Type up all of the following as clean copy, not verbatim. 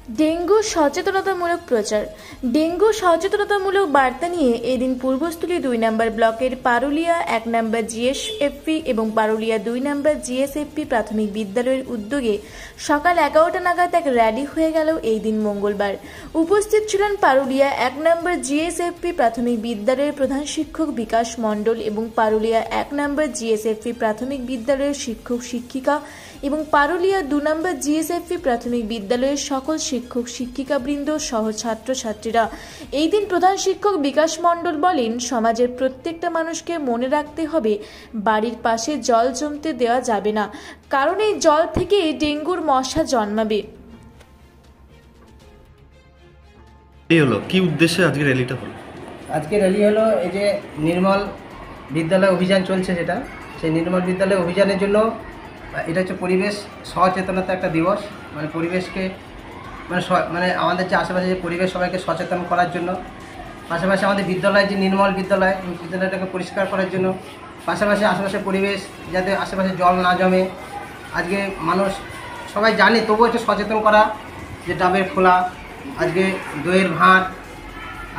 Dengue সচেতনতামূলক প্রচার। Dengue সচেতনতামূলক বার্তা নিয়ে এদিন পূর্বস্থলী 2 নম্বর ব্লকের পারুলিয়া 1 নম্বর জিএসএফপি এবং পারুলিয়া 2 নম্বর জিএসএফপি প্রাথমিক বিদ্যালয়ের উদ্যোগে সকাল 11টা নাগাদ এক র্যালি হয়ে গেল এই দিন মঙ্গলবার। উপস্থিত ছিলেন পারুলিয়া 1 নম্বর জিএসএফপি প্রাথমিক বিদ্যালয়ের প্রধান শিক্ষক বিকাশ মণ্ডল এবং পারুলিয়া 1 নম্বর জিএসএফপি প্রাথমিক বিদ্যালয়ের শিক্ষক শিক্ষিকা এবং পারুলিয়া 2 নম্বর জিএসএফপি প্রাথমিক বিদ্যালয়ের সকল শিক্ষক শিক্ষিকাবৃন্দ সহ ছাত্রছাত্রীরা। এই দিন প্রধান শিক্ষক বিকাশ মণ্ডল বলেন, সমাজের প্রত্যেকটা মানুষকে মনে রাখতে হবে বাড়ির পাশে জল জমতে দেওয়া যাবে না, কারণ এই জল থেকে ডেঙ্গুর মশা জন্মাবে। কি উদ্দেশ্যে আজকে র্যালিটা হলো? আজকে র্যালি হলো এই যে নির্মল বিদ্যালয় অভিযান চলছে, যেটা সেই নির্মল বিদ্যালয় অভিযানের জন্য এটা হচ্ছে পরিবেশ সচেতনতা একটা দিবস। মানে পরিবেশকে মানে আমাদের যে আশেপাশে যে পরিবেশ সবাইকে সচেতন করার জন্য, পাশাপাশি আমাদের বিদ্যালয় যে নির্মল বিদ্যালয় এই বিদ্যালয়টাকে পরিষ্কার করার জন্য, পাশাপাশি আশেপাশে পরিবেশ যাতে আশেপাশে জল না জমে। আজকে মানুষ সবাই জানে, তবুও একটু সচেতন করা, যে ডাবের খোলা, আজকে দইয়ের ভাঁড়,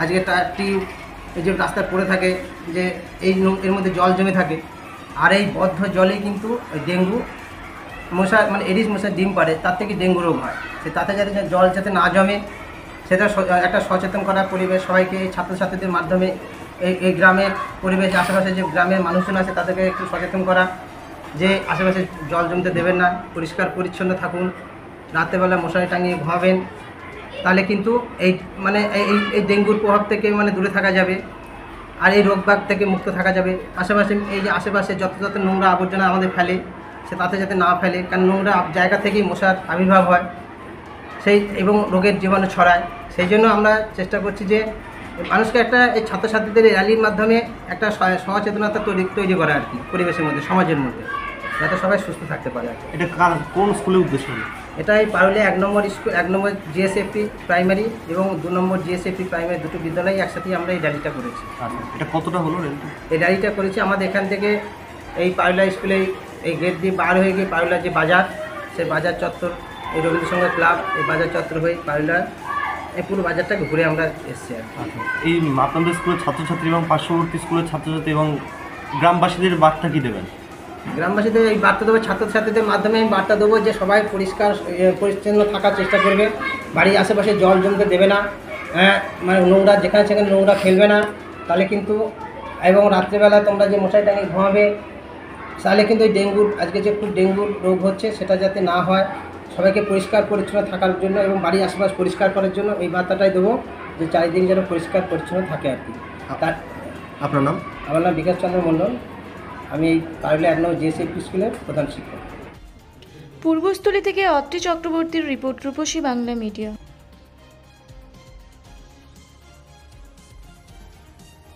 আজকে টিউব এই যে রাস্তায় পড়ে থাকে, যে এর মধ্যে জল জমে থাকে। আর এই বদ্ধ জলেই কিন্তু ডেঙ্গু মশা মানে এডিস মশার ডিম পাড়ে, তার থেকে ডেঙ্গু রোগ হয়। তাতে যাতে জল যাতে না জমে সেটা একটা সচেতন করা পরিবেশ সবাইকে ছাত্রছাত্রীদের মাধ্যমে এই গ্রামের পরিবেশ আশেপাশে যে গ্রামের মানুষজন আছে তাদেরকে একটু সচেতন করা, যে আশেপাশে জল জমতে দেবেন না, পরিষ্কার পরিচ্ছন্ন থাকুন, রাত্রেবেলা মশারি টাঙিয়ে ঘুমাবেন, তাহলে কিন্তু এই ডেঙ্গুর প্রভাব থেকে দূরে থাকা যাবে আর এই রোগবাগ থেকে মুক্ত থাকা যাবে। পাশাপাশি এই যে আশেপাশে যত নোংরা আবর্জনা আমাদের ফেলে সে তাতে যাতে না ফেলে, কারণ নোংরা জায়গা থেকেই মশার আবির্ভাব হয় এবং রোগের জীবাণু ছড়ায়। সেই জন্য আমরা চেষ্টা করছি যে মানুষকে এই ছাত্রছাত্রীদের র্যালির মাধ্যমে একটা সচেতনতা তৈরি করা আর কি, পরিবেশের মধ্যে, সমাজের মধ্যে, যাতে সবাই সুস্থ থাকতে পারে। এটা কোন স্কুলের উদ্দেশ্য? এটা এই পারুলিয়া 1 নম্বর স্কুল, 1 নম্বর জিএসএফপি প্রাইমারি এবং 2 নম্বর জিএসএফপি প্রাইমারি দুটো বিদ্যালয় একসাথেই আমরা এই র্যালিটা করেছি। এটা কতটা হলো র্যালিটা? এই র্যালিটা করেছি আমাদের এখান থেকে এই পারুলিয়া স্কুলে এই গেট দিয়ে পার হয়ে গিয়ে পারুলিয়া যে বাজার, সেই বাজার চত্বর, এই রবীন্দ্রসংঘ ক্লাব, এই বাজার চত্বর হয়ে পারুলিয়া এই পুরো বাজারটাকে ঘুরে আমরা এসেছি আর কি। এই আপনাদের স্কুলের ছাত্রছাত্রী এবং পার্শ্ববর্তী স্কুলের ছাত্রছাত্রী এবং গ্রামবাসীদের বার্তা কী দেবেন? গ্রামবাসীদের এই বার্তা দেবো, ছাত্রছাত্রীদের মাধ্যমে আমি বার্তা দেবো যে সবাই পরিষ্কার পরিচ্ছন্ন থাকার চেষ্টা করবে, বাড়ির আশেপাশে জল জমতে দেবে না, নোংরা যেখানে সেখানে নোংরা ফেলবে না, তাহলে কিন্তু এবং রাত্রেবেলা তোমরা যে মশারি টাঙিয়ে ঘুমাবে, তাহলে কিন্তু এই ডেঙ্গুর আজকে যে খুব ডেঙ্গুর রোগ হচ্ছে সেটা যাতে না হয়, সবাইকে পরিষ্কার পরিচ্ছন্ন থাকার জন্য এবং বাড়ির আশেপাশ পরিষ্কার করার জন্য এই বার্তাটাই দেবো, যে চারিদিন যেন পরিষ্কার পরিচ্ছন্ন থাকে আর কি। আপনার নাম? আমার নাম বিকাশ চন্দ্র মণ্ডল, আমি এই পারুলিয়া 1 নম্বর জিএসএফপি স্কুলের প্রধান শিক্ষক। পূর্বস্থলী থেকে অত্রি চক্রবর্তীর রিপোর্ট, রূপসী বাংলা মিডিয়া।